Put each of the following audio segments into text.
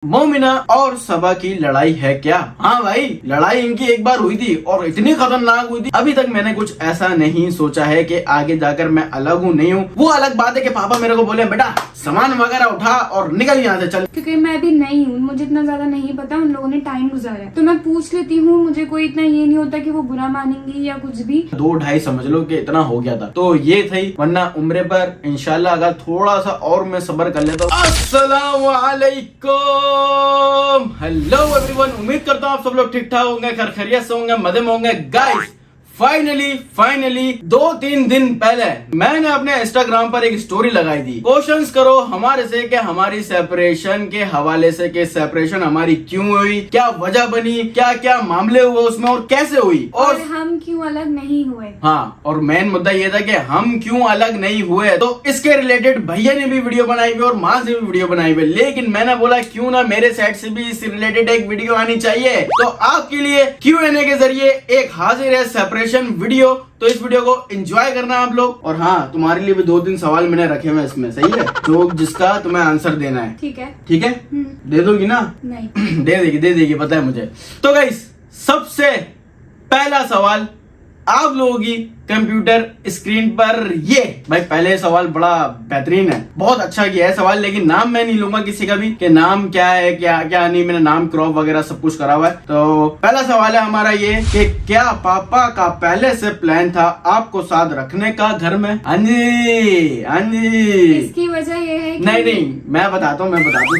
मोमिना और सबा की लड़ाई है क्या? हाँ भाई, लड़ाई इनकी एक बार हुई थी और इतनी खतरनाक हुई थी। अभी तक मैंने कुछ ऐसा नहीं सोचा है कि आगे जाकर मैं अलग हूँ नहीं हूँ। वो अलग बात है कि पापा मेरे को बोले बेटा सामान वगैरह उठा और निकल यहाँ से चल। क्योंकि मैं अभी नई हूँ, मुझे इतना ज्यादा नहीं पता, उन लोगों ने टाइम गुजारा है तो मैं पूछ लेती हूँ। मुझे कोई इतना ये नहीं होता कि वो बुरा मानेंगी या कुछ भी। 2-2.5 समझ लो कि इतना हो गया था तो ये थी, वरना उम्र पर इंशाल्लाह अगर थोड़ा सा और मैं सब्र कर लेता हूँ। अस्सलाम वालेकुम, हेलो एवरीवन, उम्मीद करता हूँ आप सब लोग ठीक ठाक होंगे, खैरियत से होंगे, मजे में होंगे। गाइस फाइनली 2-3 दिन पहले मैंने अपने इंस्टाग्राम पर एक स्टोरी लगाई थी। क्वेश्चंस करो हमारे से कि हमारी सेपरेशन के हवाले से कि सेपरेशन हमारी क्यों हुई, क्या वजह बनी, क्या क्या मामले हुए उसमें और कैसे हुई और हम क्यों अलग नहीं हुए। हाँ, और मेन मुद्दा ये था कि हम क्यों अलग नहीं हुए। तो इसके रिलेटेड भैया ने भी वीडियो बनाई हुई और माँ से भी वीडियो बनाई हुई, लेकिन मैंने बोला क्यों ना मेरे साइड से भी इस रिलेटेड एक वीडियो आनी चाहिए। तो आपके लिए Q&A के जरिए एक हाजिर है सेपरेशन वीडियो। तो इस वीडियो को एंजॉय करना आप लोग। और हाँ, तुम्हारे लिए भी 2-3 सवाल मैंने रखे हुए इसमें, सही है, जो जिसका तुम्हें आंसर देना है। ठीक है, ठीक है, दे दोगी ना? नहीं दे देगी पता है मुझे। तो गाइस, सबसे पहला सवाल आप लोगों की कंप्यूटर स्क्रीन पर ये। भाई पहले सवाल बड़ा बेहतरीन है, बहुत अच्छा किया है सवाल, लेकिन नाम मैं नहीं लूंगा किसी का भी कि नाम क्या है क्या क्या नहीं। मैंने नाम क्रॉप वगैरह सब कुछ करा हुआ है। तो पहला सवाल है हमारा ये कि क्या पापा का पहले से प्लान था आपको साथ रखने का घर में? हाँ जी। इसकी वजह ये है कि नहीं, मैं बताता हूँ,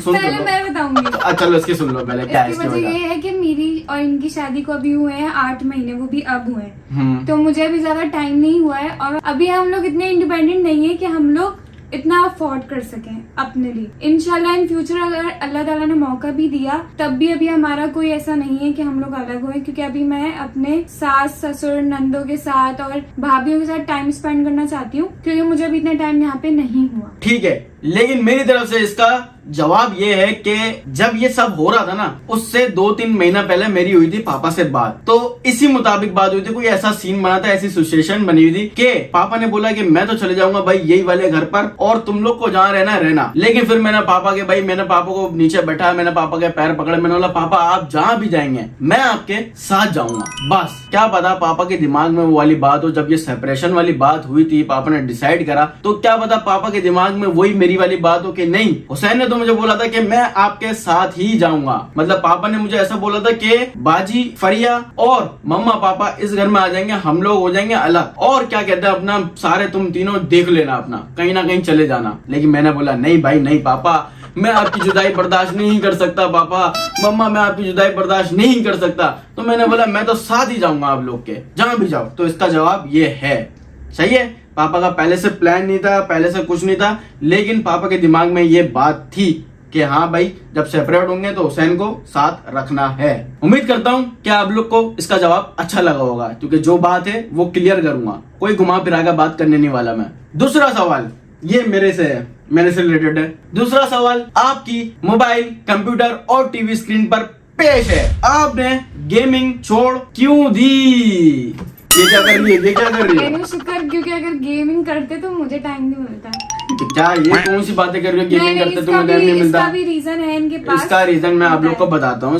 सुन पहले मैं बताऊंगी। चलो इसकी सुन लो पहले, क्या है इसकी इसकी वजह वजह? ये है कि मेरी और इनकी शादी को अभी हुए हैं 8 महीने, वो भी अब हुए हैं। तो तो मुझे अभी ज्यादा टाइम नहीं हुआ है और अभी हम लोग इतने इंडिपेंडेंट नहीं है कि हम लोग इतना अफोर्ड कर सकें अपने लिए। इंशाल्लाह इन फ्यूचर अगर अल्लाह ताला ने मौका भी दिया तब भी अभी हमारा कोई ऐसा नहीं है कि हम लोग अलग हुए, क्योंकि अभी मैं अपने सास ससुर नंदों के साथ और भाभीियों के साथ टाइम स्पेंड करना चाहती हूँ, क्योंकि मुझे अभी इतना टाइम यहाँ पे नहीं हुआ। ठीक है, लेकिन मेरी तरफ से इसका जवाब ये है कि जब ये सब हो रहा था ना, उससे 2-3 महीना पहले मेरी हुई थी पापा से बात। तो इसी मुताबिक बात हुई थी, कोई ऐसा सीन बना था, ऐसी सिचुएशन बनी हुई थी कि पापा ने बोला कि मैं तो चले जाऊंगा भाई यही वाले घर पर और तुम लोग को जहाँ रहना है रहना। लेकिन फिर मैंने पापा को नीचे बैठा, मैंने पापा के पैर पकड़े, मैंने बोला पापा आप जहाँ भी जाएंगे मैं आपके साथ जाऊंगा। बस क्या पता पापा के दिमाग में वो वाली बात हो, जब ये सेपरेशन वाली बात हुई थी पापा ने डिसाइड करा, तो क्या पता पापा के दिमाग में वही मेरी वाली बात हो कि नहीं, हुसैन ने तो मुझे बोला था कि मैं आपके साथ ही जाऊंगा। मतलब पापा ने मुझे ऐसा बोला था कि बाजी फरिया और मम्मा पापा इस घर में आ जाएंगे, हम लोग हो जाएंगे अलग, और क्या कहते हैं अपना सारे तुम तीनों देख लेना, अपना कहीं ना कहीं चले जाना। लेकिन मैंने बोला नहीं भाई नहीं पापा, मैं आपकी जुदाई बर्दाश्त नहीं कर सकता, पापा मम्मा मैं आपकी जुदाई बर्दाश्त नहीं कर सकता। तो मैंने बोला मैं तो साथ ही जाऊंगा आप लोग के, जहां भी जाओ। तो इसका जवाब ये है, सही है। पापा का पहले से प्लान नहीं था, पहले से कुछ नहीं था, लेकिन पापा के दिमाग में ये बात थी कि हाँ भाई जब सेपरेट होंगे तो हुसैन को साथ रखना है। उम्मीद करता हूँ कि आप लोग को इसका जवाब अच्छा लगा होगा, क्योंकि जो बात है वो क्लियर करूंगा, कोई घुमा फिरा कर बात करने नहीं वाला मैं। दूसरा सवाल ये मेरे से रिलेटेड है। दूसरा सवाल आपकी मोबाइल कंप्यूटर और टीवी स्क्रीन पर पेश है, आपने गेमिंग छोड़ क्यों दी? ये क्या कर रही है? शुक्र, क्योंकि अगर गेमिंग करते तो मुझे टाइम नहीं मिलता। क्या ये कौन सी बातें कर रही हो? गेमिंग करते तो मुझे नहीं मिलता। इसका भी रीजन है इनके पास। इसका रीजन मैं आप लोग को बताता हूँ।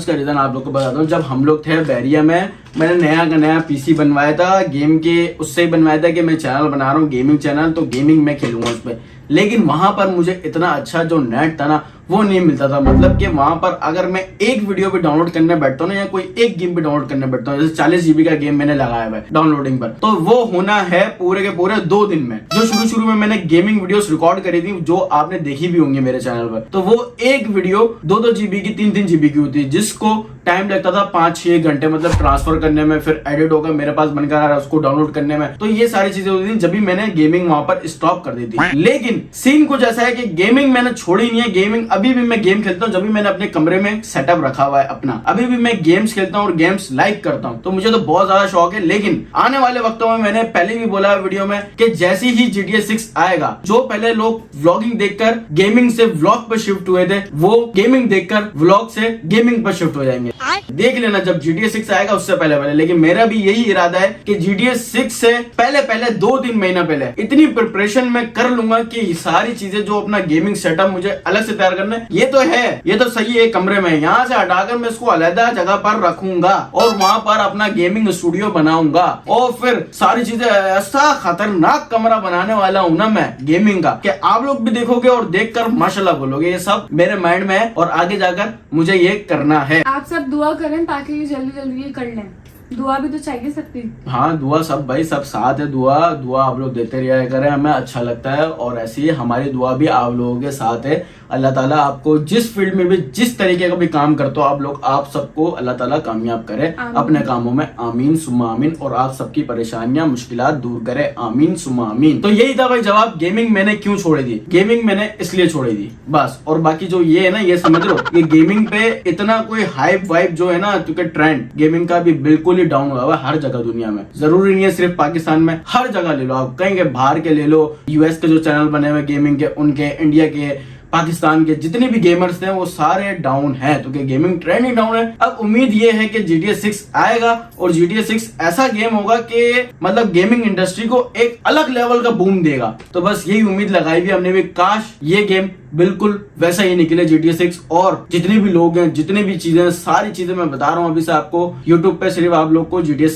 जब हम लोग थे बैरिया में, मैंने नया पीसी बनवाया था गेम के, उससे ही बनवाया था कि मैं चैनल बना रहा हूँ गेमिंग चैनल, तो गेमिंग मैं खेलूंगा उस पर। लेकिन वहां पर मुझे इतना अच्छा जो नेट था ना वो नहीं मिलता था। मतलब कि वहां पर अगर मैं एक वीडियो भी डाउनलोड करने बैठता हूँ ना, या कोई एक गेम भी डाउनलोड करने बैठता हूँ, जैसे 40 GB का गेम मैंने लगाया हुआ है डाउनलोडिंग पर, तो वो होना है पूरे के पूरे 2 दिन में। जो शुरू में मैंने गेमिंग वीडियोस रिकॉर्ड करी थी, जो आपने देखी भी होंगी मेरे चैनल पर, तो वो एक वीडियो 2-2 GB की 3-3 GB की होती, जिसको टाइम लगता था 5-6 घंटे, मतलब ट्रांसफर करने में, फिर एडिट होकर मेरे पास बनकर आ रहा है उसको डाउनलोड करने में। तो ये सारी चीजें होती थी जब भी मैंने गेमिंग वहां पर स्टॉप कर दी थी। लेकिन सीन कुछ ऐसा है कि गेमिंग मैंने छोड़ी नहीं है। गेमिंग अभी भी मैं गेम खेलता हूँ, जब भी मैंने अपने कमरे में सेटअप रखा हुआ है अपना, अभी भी मैं गेम्स खेलता हूँ और गेम्स लाइक करता हूँ। तो मुझे तो बहुत ज्यादा शौक है। लेकिन आने वाले वक्तों में, मैंने पहले भी बोला है वीडियो में कि जैसे ही GTA 6 आएगा, जो पहले लोग व्लॉगिंग देखकर गेमिंग से व्लॉग पर शिफ्ट हुए थे, वो गेमिंग देखकर व्लॉग से गेमिंग पर शिफ्ट हो जाएंगे। ये देख लेना जब GTA 6 आएगा उससे पहले पहले। लेकिन मेरा भी यही इरादा है कि GTA 6 से पहले पहले 2-3 महीना पहले इतनी प्रिपरेशन मैं कर लूंगा कि सारी चीजें जो अपना गेमिंग सेटअप मुझे अलग से तैयार करना है, ये तो है, ये तो सही है कमरे में, यहाँ से हटाकर मैं इसको अलग जगह पर रखूंगा और वहां पर अपना गेमिंग स्टूडियो बनाऊंगा और फिर सारी चीजें, ऐसा खतरनाक कमरा बनाने वाला हूं ना मैं गेमिंग का कि आप लोग भी देखोगे और देखकर माशाल्लाह बोलोगे। ये सब मेरे माइंड में है और आगे जाकर मुझे ये करना है। आप सब दुआ करें ताकि ये जल्दी जल्दी ये कर लें, दुआ भी तो चाहिए सबकी। हाँ दुआ सब भाई सब साथ है, दुआ आप लोग देते रहा करें, हमें अच्छा लगता है और ऐसी ही हमारी दुआ भी आप लोगों के साथ है। अल्लाह ताला आपको जिस फील्ड में भी जिस तरीके का भी काम करते हो आप सबको अल्लाह ताला कामयाब करे अपने कामों में, आमीन सुम्मा आमीन, और आप सबकी परेशानियां मुश्किलात दूर करे, आमीन सुम्मा आमीन। तो यही था भाई जवाब, गेमिंग मैंने क्यों छोड़ी थी, गेमिंग मैंने इसलिए छोड़ी थी बस। और बाकी जो ये है ना, ये समझ लो ये गेमिंग पे इतना कोई हाइप वाइप जो है ना, क्योंकि ट्रेंड गेमिंग का भी बिल्कुल ही डाउन हुआ है हर जगह दुनिया में, जरूरी नहीं है सिर्फ पाकिस्तान में, हर जगह ले लो आप, कहीं के बाहर के ले लो, यूएस के जो चैनल बने हुए गेमिंग के उनके, इंडिया के, पाकिस्तान के जितने भी गेमर्स हैं वो सारे डाउन हैं, तो क्या गेमिंग ट्रेंड ही डाउन है। अब उम्मीद ये है कि GTA 6 आएगा और GTA 6 ऐसा गेम होगा कि मतलब गेमिंग इंडस्ट्री को एक अलग लेवल का बूम देगा। तो बस यही उम्मीद लगाई भी हमने भी, काश ये गेम बिल्कुल वैसा ही निकले GTA 6। और जितने भी लोग हैं, जितने भी चीजें, सारी चीजें मैं बता रहा हूँ अभी से आपको, YouTube पे सिर्फ आप लोग को GTA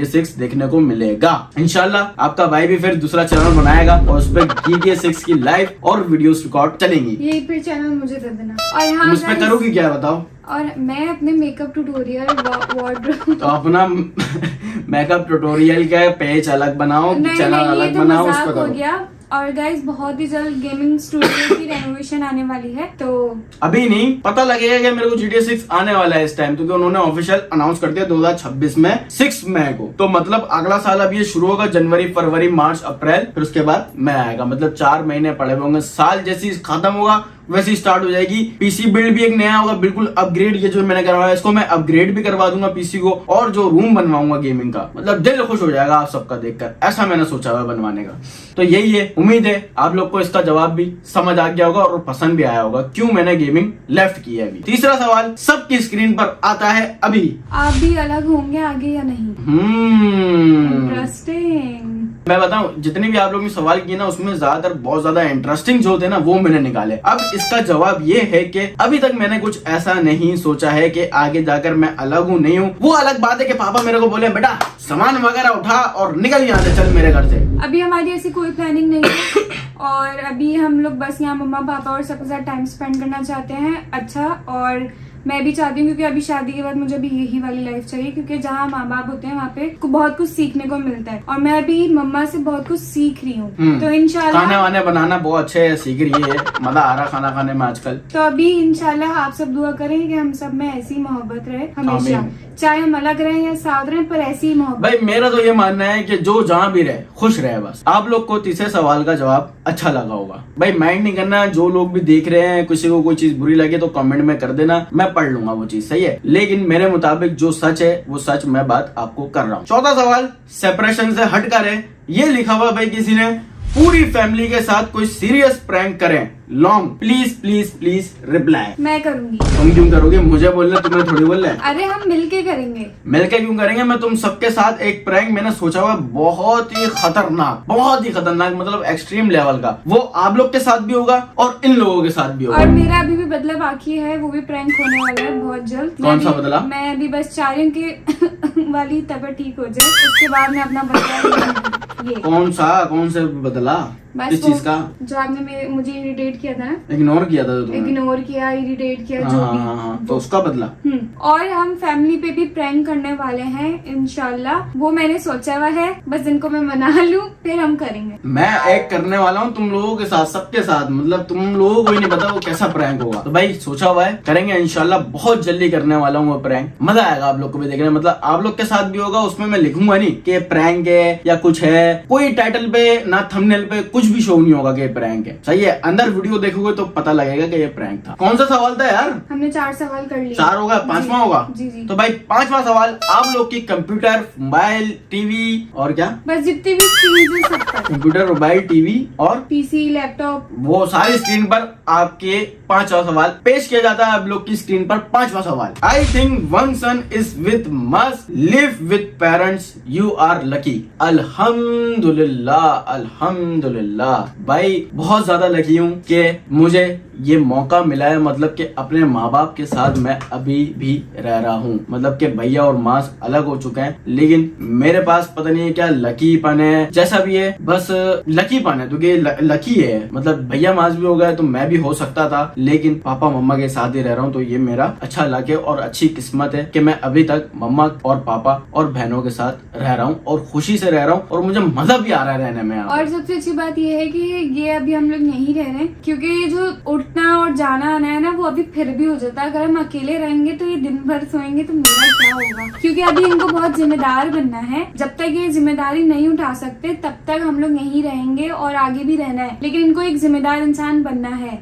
6 देखने को मिलेगा। इंशाल्लाह आपका भाई भी फिर दूसरा चैनल बनाएगा और उस पर GTA 6 की लाइव और वीडियोस रिकॉर्ड चलेंगी। यही फिर चैनल मुझे दे देना। और हाँ उस पे करोगी क्या बताओ? और मैं अपने मेकअप ट्यूटोरियल वार्डरोब तो अपना मेकअप ट्यूटोरियल का पेज अलग बनाओ, चैनल अलग बनाओ, उस पे हो गया। और गाइस बहुत ही जल्द गेमिंग स्टूडियो की रेनोवेशन आने वाली है, तो अभी नहीं पता लगेगा कि मेरे को GTA 6 आने वाला है इस टाइम, क्योंकि उन्होंने ऑफिशियल अनाउंस कर दिया 2026 में 6 मई को। तो मतलब अगला साल अब ये शुरू होगा, जनवरी फरवरी मार्च अप्रैल, फिर उसके बाद मई आएगा, मतलब 4 महीने पड़े होंगे। साल जैसी खत्म होगा वैसे ही स्टार्ट हो जाएगी। पीसी बिल्ड भी एक नया होगा, बिल्कुल अपग्रेड, ये जो मैंने करवाया इसको मैं अपग्रेड भी करवा दूंगा पीसी को, और जो रूम बनवाऊंगा गेमिंग का, मतलब दिल खुश हो जाएगा आप सबका देखकर, ऐसा मैंने सोचा हुआ बनवाने का। तो यही है, उम्मीद है आप लोग को इसका जवाब भी समझ आ गया होगा और पसंद भी आया होगा क्यों मैंने गेमिंग लेफ्ट की है। अभी तीसरा सवाल सबकी स्क्रीन पर आता है, अभी आप भी अलग होंगे आगे या नहीं? इंटरेस्टिंग। मैं बताऊं जितने भी आप लोगों ने सवाल किए ना, उसमें ज्यादातर बहुत ज्यादा इंटरेस्टिंग जो थे ना वो मैंने निकाले। अब इसका जवाब ये है कि अभी तक मैंने कुछ ऐसा नहीं सोचा है कि आगे जाकर मैं अलग हूँ नहीं हूँ। वो अलग बात है कि पापा मेरे को बोले बेटा सामान वगैरह उठा और निकल यहाँ से, चल मेरे घर से। अभी हमारी ऐसी कोई प्लानिंग नहीं है और अभी हम लोग बस यहाँ मम्मा पापा और सबके साथ टाइम स्पेंड करना चाहते हैं अच्छा। और मैं भी चाहती हूँ क्योंकि अभी शादी के बाद मुझे भी यही वाली लाइफ चाहिए, क्योंकि जहाँ माँ बाप होते हैं वहाँ पे बहुत कुछ सीखने को मिलता है और मैं अभी मम्मा से बहुत कुछ सीख रही हूँ। तो इंशाल्लाह खाने वाने बनाना बहुत अच्छे सीख रही है, मजा आ रहा खाना खाने में आजकल। तो अभी इंशाल्लाह आप सब दुआ करें कि हम सब में ऐसी मोहब्बत रहे हमेशा, चाहे हम अलग रहें या साथ रहें, पर ऐसी मोहब्बत। भाई मेरा तो ये मानना है कि जो जहाँ भी रहे खुश रहे बस। आप लोग को तीसरे सवाल का जवाब अच्छा लगा होगा, भाई माइंड नहीं करना। जो लोग भी देख रहे हैं, किसी को कोई चीज बुरी लगे तो कमेंट में कर देना, मैं पढ़ लूंगा वो चीज, सही है। लेकिन मेरे मुताबिक जो सच है वो सच मैं बात आपको कर रहा हूँ। चौथा सवाल सेपरेशन से हटकर है, ये लिखा हुआ भाई किसी ने, पूरी फैमिली के साथ कोई सीरियस प्रैंक करें long, please please please reply. मैं करूंगी। तुम क्यों करोगे? मुझे बोलना, तुम्हें थोड़ी बोल रहे हैं। अरे हम मिलके करेंगे। मिलके क्यों करेंगे? मैं तुम सबके साथ एक प्रैंक मैंने सोचा हुआ, बहुत ही खतरनाक मतलब एक्सट्रीम लेवल का। वो आप लोग के साथ भी होगा और इन लोगों के साथ भी होगा। और मेरा अभी भी बदला बाकी है, वो भी प्रैंक होने वाला है बहुत जल्द। कौन सा बदला? मैं अभी बस चाह रही हूँ कि वाली तबीयत ठीक हो जाए, उसके बाद मैं अपना बदला। ये कौन से बदला? इस चीज का जो आपने मुझे इरिटेट किया था ना, इग्नोर किया था, इग्नोर किया, इरिटेट किया, जो भी। तो उसका बदला। और हम फैमिली पे भी प्रैंक करने वाले हैं इंशाल्लाह, वो मैंने सोचा हुआ है, बस इनको मैं मना लूं फिर हम करेंगे। मैं एक करने वाला हूँ तुम लोगों के साथ, सबके साथ, मतलब तुम लोगों को ही नहीं पता वो कैसा प्रैंक होगा। तो भाई सोचा हुआ है, करेंगे इंशाल्लाह, बहुत जल्दी करने वाला हूँ वो प्रैंक। मजा आएगा आप लोग को भी देखने, मतलब आप लोग के साथ भी होगा। उसमें मैं लिखूंगा नहीं कि प्रैंक है या कुछ है कोई टाइटल पे ना थंबनेल पे कुछ भी शो नहीं होगा कि ये प्रैंक है। सही है, अंदर वीडियो देखोगे तो पता लगेगा कि ये प्रैंक था। कौन सा सवाल था यार? हमने 4 सवाल कर लिए। 4 होगा, 5वां होगा। जी जी। तो भाई 5वां सवाल, आप लोग की कंप्यूटर, मोबाइल, टीवी और क्या, बस जितनी भी स्क्रीन है सब पर, कंप्यूटर, मोबाइल, टीवी और पीसी, लैपटॉप, वो सारी स्क्रीन पर आपके 5वां सवाल पेश किया जाता है। आप लोग की स्क्रीन पर 5वां सवाल, I think one son is with must live with parents, you are lucky. अल्हम्दुलिल्लाह, अल्हम्दुलिल्लाह भाई, बहुत ज्यादा लकी हूँ कि मुझे ये मौका मिला है, मतलब कि अपने माँ बाप के साथ मैं अभी भी रह रहा हूँ। मतलब कि भैया और माँ अलग हो चुके हैं, लेकिन मेरे पास पता नहीं है क्या लकीपन है, जैसा भी है बस लकीपन है, क्योंकि लकी है। मतलब भैया माँ भी हो गए तो मैं भी हो सकता था, लेकिन पापा मम्मा के साथ ही रह रहा हूँ, तो ये मेरा अच्छा लक है और अच्छी किस्मत है कि मैं अभी तक मम्मा और पापा और बहनों के साथ रह रहा हूँ और खुशी से रह रहा हूँ और मुझे मजा भी आ रहा है रहने में। और सबसे अच्छी बात ये है कि ये अभी हम लोग नहीं रह रहे, क्योंकि जो उठना और जाना आना है ना, वो अभी फिर भी हो जाता है। अगर हम अकेले रहेंगे तो ये दिन भर सोएंगे तो मेरा क्या होगा, क्योंकि अभी इनको बहुत जिम्मेदार बनना है। जब तक ये जिम्मेदारी नहीं उठा सकते तब तक हम लोग यहीं रहेंगे और आगे भी रहना है, लेकिन इनको एक जिम्मेदार इंसान बनना है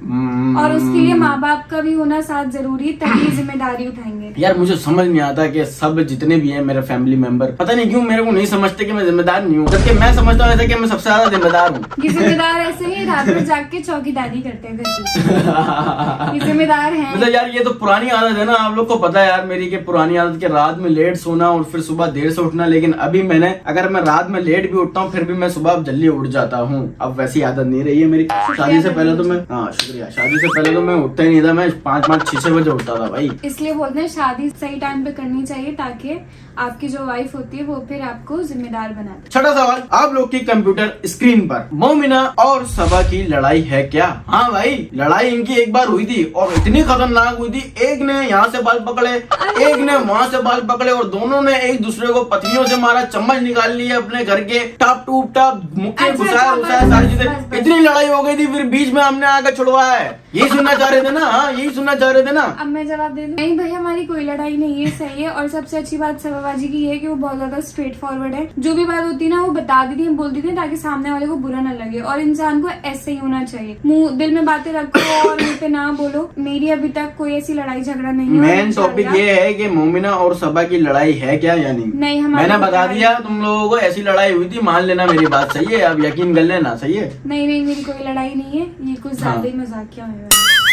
और उसके लिए माँ बाप का भी होना साथ जरूरी, तभी जिम्मेदारी उठाएंगे। यार मुझे समझ नहीं आता कि सब जितने भी हैं मेरे फैमिली मेंबर, पता नहीं क्यों मेरे को नहीं समझते कि मैं जिम्मेदार नहीं हूँ, जबकि मैं समझता हूँ ऐसे कि मैं सबसे ज्यादा जिम्मेदार हूँ। ये जिम्मेदार ऐसे ही रात में जाग के चौकीदारी करते हैं घर की। ये जिम्मेदार हैं। मतलब यार ये तो पुरानी आदत है ना, आप लोग को पता है यार मेरी कि पुरानी आदत के रात में लेट सोना और फिर सुबह देर से उठना, लेकिन अभी मैंने, अगर मैं रात में लेट भी उठता हूँ फिर भी मैं सुबह जल्दी उठ जाता हूँ। अब वैसी आदत नहीं रही है मेरी। शादी से पहले तो मैं, हाँ शुक्रिया, शादी से पहले तो मैं उठता ही नहीं था, मैं 5-6 बजे उठता था भाई। इसलिए बोलते हैं शादी सही टाइम पे करनी चाहिए, ताकि आपकी जो वाइफ होती है वो फिर आपको जिम्मेदार बनाती। 6वां सवाल, आप लोग की कंप्यूटर स्क्रीन पर मोमिना और सबा की लड़ाई है क्या? हाँ भाई, लड़ाई इनकी एक बार हुई थी और इतनी खतरनाक हुई थी, एक ने यहाँ से बाल पकड़े, एक ने वहाँ से बाल पकड़े और दोनों ने एक दूसरे को पत्नियों से मारा, चम्मच निकाल लिए अपने घर के, टाप टूप टाप मुक्के घुसाया, सारी चीजें, इतनी लड़ाई हो गई थी, फिर बीच में हमने आकर छुड़वाया है। यही सुनना चाह रहे थे ना? हाँ यही सुनना चाह रहे थे ना? अब मैं जवाब दे दूं? नहीं भाई, हमारी कोई लड़ाई नहीं है, सही है। और सबसे अच्छी बात सबाबाजी की है कि वो बहुत ज्यादा स्ट्रेट फॉरवर्ड है, जो भी बात होती है ना वो बता देती है, बोल देती है, ताकि सामने वाले को बुरा ना लगे। और इंसान को ऐसे ही होना चाहिए, मुंह दिल में बातें रखो और मुंह पे ना बोलो। मेरी अभी तक कोई ऐसी लड़ाई झगड़ा नहीं है। मेन टॉपिक ये है कि मोमिना और सबा की लड़ाई है क्या या नहीं? नहीं, मैंने बता दिया तुम लोगों को, ऐसी लड़ाई हुई थी, मान लेना मेरी बात, सही है? अब यकीन कर लेना, सही है? नहीं, मेरी कोई लड़ाई नहीं है, ये कुछ ज्यादा ही मजाकिया है।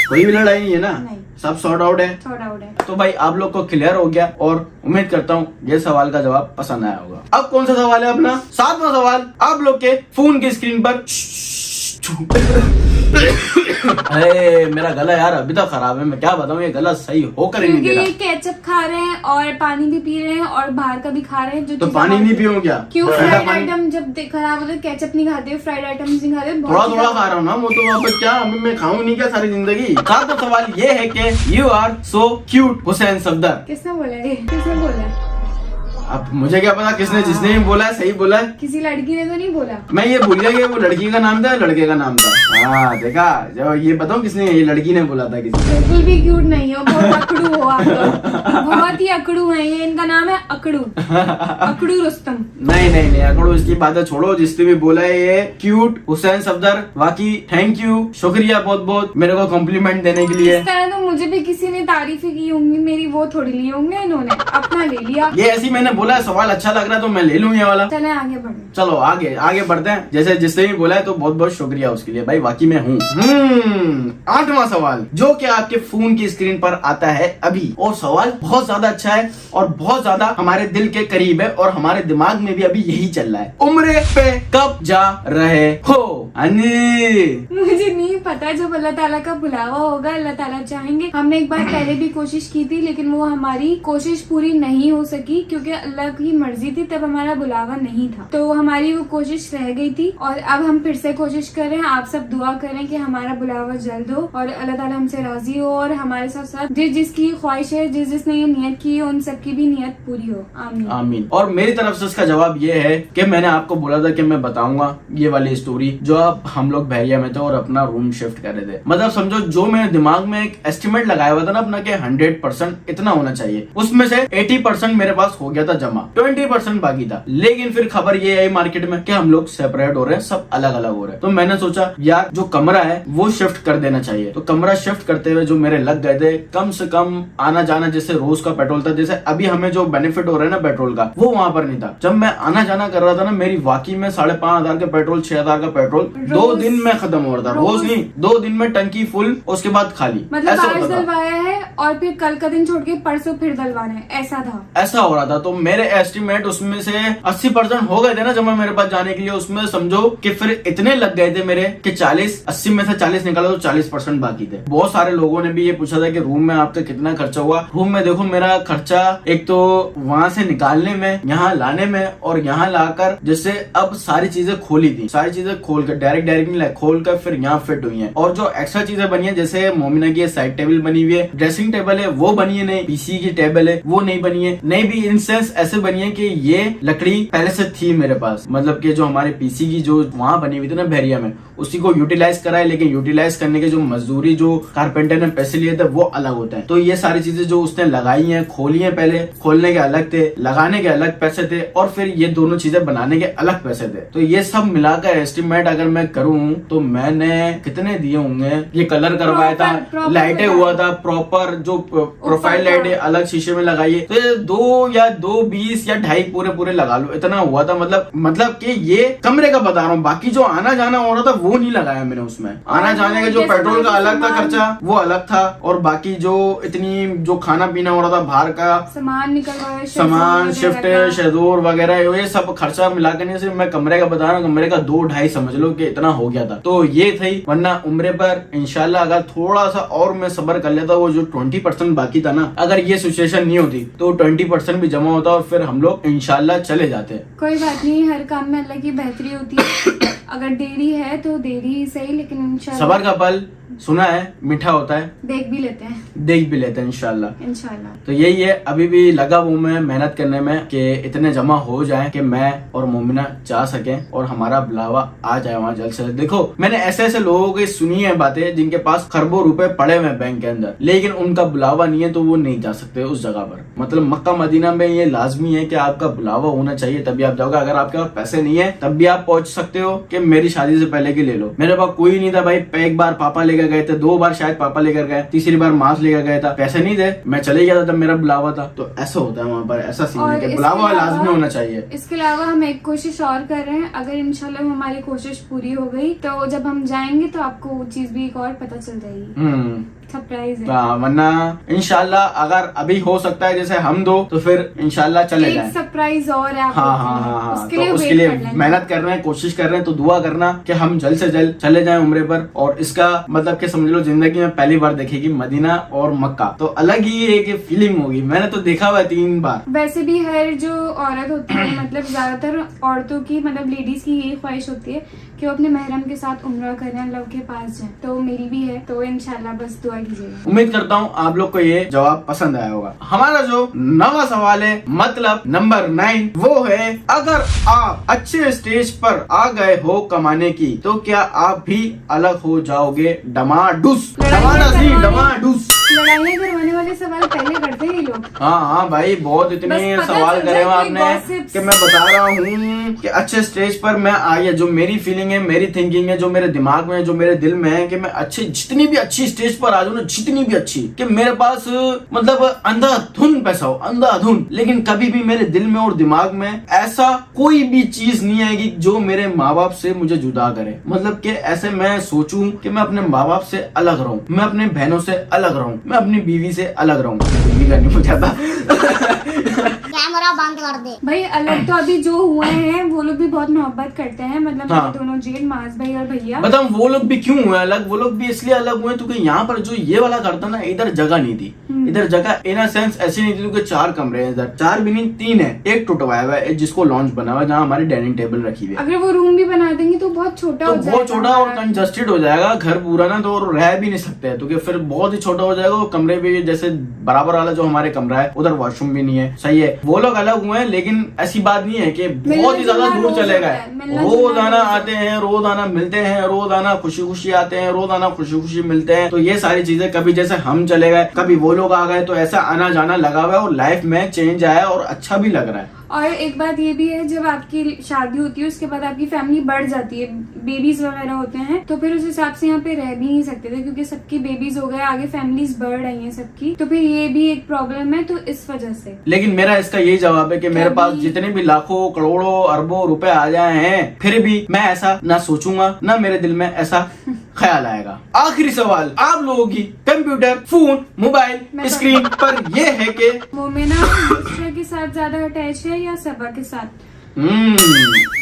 कोई भी लड़ाई नहीं है ना? नहीं, सब सॉर्ट आउट है। सॉर्ट आउट है। तो भाई आप लोग को क्लियर हो गया और उम्मीद करता हूँ ये सवाल का जवाब पसंद आया होगा। अब कौन सा सवाल है अपना? 7वां सवाल, आप लोग के फोन की स्क्रीन पर अरे मेरा गला यार अभी तक खराब है, मैं क्या बताऊँ, ये गला सही होकर ही नहीं दे रहा। क्योंकि केचप खा रहे हैं और पानी भी पी रहे हैं और बाहर का भी खा रहे हैं, जो तो पानी नहीं पियो क्या? क्यों? ठंडा फ्राइड पानी? आइटम जब खराब होता है केचप नहीं खाते, फ्राइड आइटम नहीं खाते, थोड़ा थोड़ा खा रहा हूँ ना, वो तो अब क्या, अभी मैं खाऊं नहीं क्या सारी जिंदगी? 7वां सवाल ये है कि you are so cute Hussain Safdar. किसने बोला है? किसने बोला है? अब मुझे क्या पता किसने, जिसने भी बोला है सही बोला है। किसी लड़की ने तो नहीं बोला। मैं ये भूल गया कि वो लड़की का नाम था या लड़के का नाम था। हाँ देखा, जब ये बताओ किसने, ये लड़की ने बोला था किसी। बिल्कुल भी क्यूट नहीं हो, बहुत अकड़ू हो आप लोग, बहुत ही अकड़ू है ये। इनका नाम है अकड़ू, अकड़ू रुस्तम। नहीं अकड़ू इसकी बातें छोड़ो, जिसने भी बोला है ये क्यूट हुसैन सफदर, बाकी थैंक यू, शुक्रिया बहुत बहुत मेरे को कॉम्प्लीमेंट देने के लिए। इस तरह तो मुझे भी किसी ने तारीफें की होंगी मेरी, वो थोड़ी ली होंगे, इन्होंने अपना ले लिया। ये ऐसी मैंने बोला है, सवाल अच्छा लग रहा है तो मैं ले लूँ ये वाला। चले आगे बढ़े। चलो आगे बढ़ते हैं। जैसे जिसने भी बोला है तो बहुत बहुत शुक्रिया उसके लिए भाई, बाकी मैं हूँ। 8वां सवाल, जो कि आपके फोन की स्क्रीन पर आता है अभी, और सवाल बहुत ज्यादा अच्छा है और बहुत ज्यादा हमारे दिल के करीब है और हमारे दिमाग में भी अभी यही चल रहा है। उम्र पे कब जा रहे हो? मुझे नहीं पता, जब अल्लाह ताला का बुलावा होगा, अल्लाह ताला चाहेंगे। हमने एक बार पहले भी कोशिश की थी, लेकिन वो हमारी कोशिश पूरी नहीं हो सकी, क्योंकि अल्लाह की मर्जी थी, तब हमारा बुलावा नहीं था, तो हमारी वो कोशिश रह गई थी। और अब हम फिर से कोशिश कर रहे हैं। आप सब दुआ करें कि हमारा बुलावा जल्द हो और अल्लाह ताला हमसे राजी हो और हमारे साथ साथ जिसकी ख्वाहिश है, जिसने ये नियत कि उन सबकी भी नियत पूरी हो। आमीन आमीन। और मेरी तरफ से इसका जवाब ये है कि मैंने आपको बोला था कि मैं बताऊंगा ये वाली स्टोरी जो अब हम लोग बहरिया में थे और अपना रूम शिफ्ट कर रहे थे। मतलब समझो जो मेरे दिमाग में एक एस्टिमेट लगाया हुआ था ना अपना कि 100% इतना होना चाहिए, उसमें से 80% मेरे पास हो गया था जमा, 20% बाकी था। लेकिन फिर खबर ये आई मार्केट में कि हम लोग सेपरेट हो रहे हैं, सब अलग अलग हो रहे हैं। तो मैंने सोचा यार जो कमरा है वो शिफ्ट कर देना चाहिए। तो कमरा शिफ्ट करते हुए जो मेरे लग गए थे कम से कम आना जाना, जैसे रोज का पेट्रोल था, जैसे अभी हमें जो बेनिफिट हो रहा है ना पेट्रोल का, वो वहां पर नहीं था। जब मैं आना जाना कर रहा था ना, मेरी वाकई में 5,500 का पेट्रोल, 6,000 का पेट्रोल 2 दिन में खत्म हो रहा था। रोज नहीं, 2 दिन में टंकी फुल, उसके बाद खाली। मतलब आज डलवाया है और फिर कल का दिन छोड़ के परसों फिर डलवाना है, ऐसा था, ऐसा हो रहा था। तो मेरे एस्टिमेट उसमें से 80% हो गए थे ना जमा मेरे पास जाने के लिए, उसमें समझो कि फिर इतने लग गए थे मेरे कि 80 में से 40 निकाला तो 40% बाकी थे। बहुत सारे लोगों ने भी ये पूछा था कि रूम में आपका कितना खर्चा हुआ। रूम में देखो मेरा खर्चा एक तो वहां से निकालने में, यहाँ लाने में और यहाँ लाकर, जैसे अब सारी चीजें खोली थी, सारी चीजें खोल कर डायरेक्ट नहीं खोल कर फिर यहाँ फिट हुई है। और जो एक्स्ट्रा चीजें बनी है, जैसे मोमिना की साइड टेबल बनी हुई है, ड्रेसिंग टेबल है वो बनी है नहीं, पीसी की टेबल है वो नहीं बनी है, नहीं भी इन सेंस ऐसे बनी है कि ये लकड़ी पहले से थी मेरे पास। मतलब कि जो हमारे पीसी की जो वहां बनी हुई थी ना बहरिया में, उसी को यूटिलाइज करा है। लेकिन यूटिलाइज करने के जो मजदूरी जो कारपेंटर ने पैसे लिए थे वो अलग होते हैं। तो ये सारी चीजें जो उसने लगाई हैं, खोली हैं, पहले खोलने के अलग थे, लगाने के अलग पैसे थे, और फिर ये दोनों चीजें बनाने के अलग पैसे थे। तो ये सब मिलाकर एस्टिमेट अगर मैं करूं तो मैंने कितने दिए होंगे। ये कलर करवाया था, लाइटें हुआ था प्रॉपर, जो प्रोफाइल लाइट अलग शीशे में लगाई है, तो ये 220 या 2.5 पूरे लगा लो, इतना हुआ था। मतलब कि ये कमरे का बता रहा हूँ, बाकी जो आना जाना हो रहा था वो नहीं लगाया मैंने उसमें। आना जाने का जो पेट्रोल का अलग था खर्चा वो अलग था, और बाकी जो इतनी जो खाना पीना हो रहा था बाहर का सामान निकलवाया, सामान शिफ्ट शेदूर वगैरह, ये सब खर्चा मिलाकर नहीं, सिर्फ मैं कमरे का बता रहा हूँ, कमरे का 2-2.5 समझ लो कि इतना हो गया था। तो ये थी, वरना उम्रे पर इंशाल्लाह अगर थोड़ा सा और मैं सब्र कर लेता, वो जो 20% बाकी था ना, अगर ये सिचुएशन नहीं होती तो 20% भी जमा होता और फिर हम लोग इंशाल्लाह चले जाते। कोई बात नहीं, हर काम में अल्लाह की बेहतरी होती है। अगर देरी है तो देरी ही सही, लेकिन इंशाल्लाह सबर का फल सुना है मीठा होता है, देख भी लेते हैं इंशाल्लाह। तो यही है, अभी भी लगा हूँ मैं मेहनत करने में कि इतने जमा हो जाएं कि मैं और मोमिना जा सकें और हमारा बुलावा आ जाए वहाँ जल्द से जल्द। देखो मैंने ऐसे लोगों की सुनी है बातें जिनके पास खरबों रुपए पड़े हुए बैंक के अंदर, लेकिन उनका बुलावा नहीं है तो वो नहीं जा सकते उस जगह पर। मतलब मक्का मदीना में ये लाजमी है कि आपका बुलावा होना चाहिए तभी आप जाओगे। अगर आपके पास पैसे नहीं है तब भी आप पहुंच सकते हो कि मेरी शादी से पहले की ले लो। मेरे पास कोई नहीं था भाई, एक बार पापा लेकर गए थे, 2 बार शायद पापा लेकर गए, तीसरी बार मास लेकर गया था, पैसे नहीं थे, मैं चले गया था तब मेरा बुलावा था। तो ऐसा होता है वहाँ पर, ऐसा सीन है कि बुलावा लाजमी होना चाहिए। इसके अलावा हम एक कोशिश और कर रहे हैं, अगर इंशाल्लाह हमारी कोशिश पूरी हो गई तो जब हम जाएंगे तो आपको वो चीज भी एक और पता चल जाएगी, सरप्राइज है। वरना इंशाल्लाह अगर अभी हो सकता है जैसे हम दो, तो फिर इंशाल्लाह चले जाएं। सरप्राइज और है हाँ। उसके तो लिए मेहनत कर रहे हैं, कोशिश कर रहे हैं, तो दुआ करना कि हम जल्द से जल्द चले जाएं उम्रे पर। और इसका मतलब कि समझ लो जिंदगी में पहली बार देखेगी मदीना और मक्का, तो अलग ही एक फीलिंग होगी। मैंने तो देखा हुआ है 3 बार। वैसे भी हर जो औरत होती है, मतलब ज्यादातर औरतों की, मतलब लेडीज की यही ख्वाहिश होती है कि वो अपने महरम के साथ उम्रा करें, अल्लाह के पास जाए। तो मेरी भी है, तो इंशाल्लाह बस दुआ कीजिएगा। उम्मीद करता हूँ आप लोग को ये जवाब पसंद आया होगा। हमारा जो 9वां सवाल है, मतलब नंबर 9, वो है अगर आप अच्छे स्टेज पर आ गए हो कमाने की तो क्या आप भी अलग हो जाओगे डमाडूस। लड़ाइयाँ करवाने वाले सवाल पहले करते हैं ये लोग। हाँ भाई, बहुत इतने सवाल करे हुए आपने कि मैं बता रहा हूँ कि अच्छे स्टेज पर मैं आया, जो मेरी फीलिंग है, मेरी थिंकिंग है, जो मेरे दिमाग में है, जो मेरे दिल में है, कि मैं अच्छे जितनी भी अच्छी स्टेज पर आ जाऊँ ना, जितनी भी अच्छी, कि मेरे पास मतलब अंधाधुन पैसा हो, अंधाधुन, लेकिन कभी भी मेरे दिल में और दिमाग में ऐसा कोई भी चीज नहीं आएगी जो मेरे माँ बाप से मुझे जुदा करे। मतलब कि ऐसे मैं सोचूं कि मैं अपने माँ बाप से अलग रहूं, मैं अपने बहनों से अलग रहूं, मैं अपनी बीवी से अलग रहूं। बीवी का नहीं पूछा था कैमरा बंद कर दे भाई। अलग तो अभी जो हुए हैं वो लोग भी बहुत मोहब्बत करते हैं, मतलब हाँ। दोनों जेल, मास भाई और भैया। बताओ वो लोग भी क्यों हुए अलग? वो लोग भी इसलिए अलग हुए क्योंकि यहाँ पर जो ये वाला घर था ना, इधर जगह नहीं थी। इधर जगह इन अ सेंस ऐसी नहीं थी क्योंकि 4 कमरे हैं इधर, 4 भी नहीं 3 है, एक टुटवाया हुआ है जिसको लॉन्च बना हुआ है, जहाँ हमारी डाइनिंग टेबल रखी हुई है। अगर वो रूम भी बना देंगे तो बहुत छोटा हो जाएगा, बहुत छोटा और कंजस्टेड हो जाएगा घर पूरा ना, तो रह भी नहीं सकते हैं, तो फिर बहुत ही छोटा हो जाएगा। वो कमरे भी जैसे बराबर वाला जो हमारे कमरा रहा है, उधर वॉशरूम भी नहीं है, सही है। वो लोग अलग हुए हैं, लेकिन ऐसी बात नहीं है कि बहुत ही ज्यादा दूर चले गए। रोजाना आते हैं, रोजाना मिलते हैं, रोजाना खुशी खुशी आते हैं, रोजाना खुशी खुशी मिलते हैं। तो ये सारी चीजें, कभी जैसे हम चले गए, कभी वो लोग आ गए, तो ऐसा आना जाना लगा हुआ है और लाइफ में चेंज आया और अच्छा भी लग रहा है। और एक बात ये भी है, जब आपकी शादी होती है उसके बाद आपकी फैमिली बढ़ जाती है, बेबीज वगैरह होते हैं, तो फिर उस हिसाब से यहाँ पे रह भी नहीं सकते थे, क्योंकि सबकी बेबीज हो गए, आगे फैमिलीज बढ़ रही हैं सबकी, तो फिर ये भी एक प्रॉब्लम है। तो इस वजह से, लेकिन मेरा इसका यही जवाब है कि मेरे पास जितने भी लाखों करोड़ों अरबों रुपए आ जाए हैं, फिर भी मैं ऐसा ना सोचूंगा, ना मेरे दिल में ऐसा ख्याल आएगा। आखिरी सवाल आप लोगों की कंप्यूटर, फोन, मोबाइल स्क्रीन पर ये है कि वो में ना दूसरे के साथ ज्यादा अटैच है या सबा के साथ?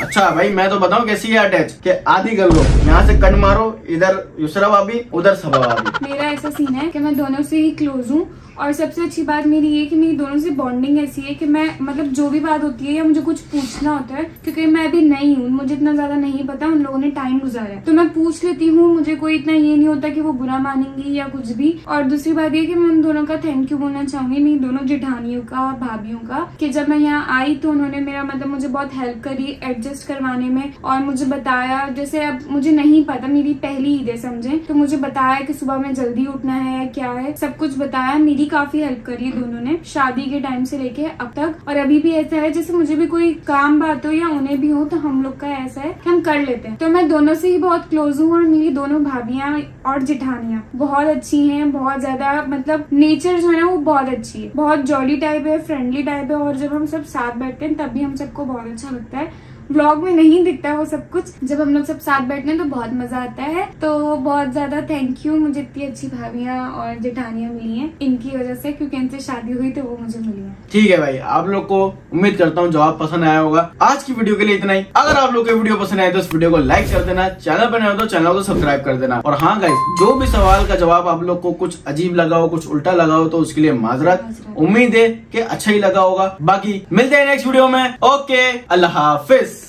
अच्छा भाई, मैं तो बताऊं कैसी है अटैच, कि आधी कर लो, यहाँ से कट मारो, इधर युसरा भाभी, उधर सबा भाभी। मेरा ऐसा सीन है कि मैं दोनों से ही क्लोज हूँ, और सबसे अच्छी बात मेरी ये कि मेरी दोनों से बॉन्डिंग ऐसी है कि मैं मतलब जो भी बात होती है या मुझे कुछ पूछना होता है, क्योंकि मैं अभी नई हूँ, मुझे इतना ज्यादा नहीं पता, उन लोगों ने टाइम गुजारा है, तो मैं पूछ लेती हूँ। मुझे कोई इतना ये नहीं होता कि वो बुरा मानेंगी या कुछ भी। और दूसरी बात ये कि मैं उन दोनों का थैंक यू बोलना चाहूंगी, मेरी दोनों जेठानियों का, भाभीियों का, कि जब मैं यहाँ आई तो उन्होंने मेरा मतलब मुझे बहुत हेल्प करी एडजस्ट करवाने में, और मुझे बताया, जैसे अब मुझे नहीं पता, मेरी पहली ईद है समझे, तो मुझे बताया कि सुबह में जल्दी उठना है, क्या है, सब कुछ बताया। मेरी काफी हेल्प करी दोनों ने, शादी के टाइम से लेके अब तक। और अभी भी ऐसा है जैसे मुझे भी कोई काम बात हो या उन्हें भी हो, तो हम लोग का ऐसा है कि हम कर लेते हैं। तो मैं दोनों से ही बहुत क्लोज हूँ, और मेरी दोनों भाभियां और जेठानियां बहुत अच्छी हैं, बहुत ज्यादा मतलब नेचर जो है ना वो बहुत अच्छी है, बहुत जॉली टाइप है, फ्रेंडली टाइप है। और जब हम सब साथ बैठते हैं तब भी हम सबको बहुत अच्छा लगता है। व्लॉग में नहीं दिखता वो सब कुछ, जब हम लोग सब साथ बैठते हैं तो बहुत मजा आता है। तो बहुत ज्यादा थैंक यू, मुझे इतनी अच्छी भाभियां और जेठानियां मिली हैं इनकी वजह से, क्योंकि इनसे शादी हुई तो वो मुझे मिली है। ठीक है भाई, आप लोग को उम्मीद करता हूँ जवाब पसंद आया होगा। आज की वीडियो के लिए इतना ही। अगर आप लोग को वीडियो पसंद आए तो इस वीडियो को लाइक कर देना, चैनल पर नए हो तो चैनल को सब्सक्राइब कर देना। और हाँ गाइस, जो भी सवाल का जवाब आप लोग को कुछ अजीब लगा हो, कुछ उल्टा लगा हो, तो उसके लिए माजरत। उम्मीद है कि अच्छा ही लगा होगा। बाकी मिलते हैं नेक्स्ट वीडियो में। ओके, अल्लाह हाफिज।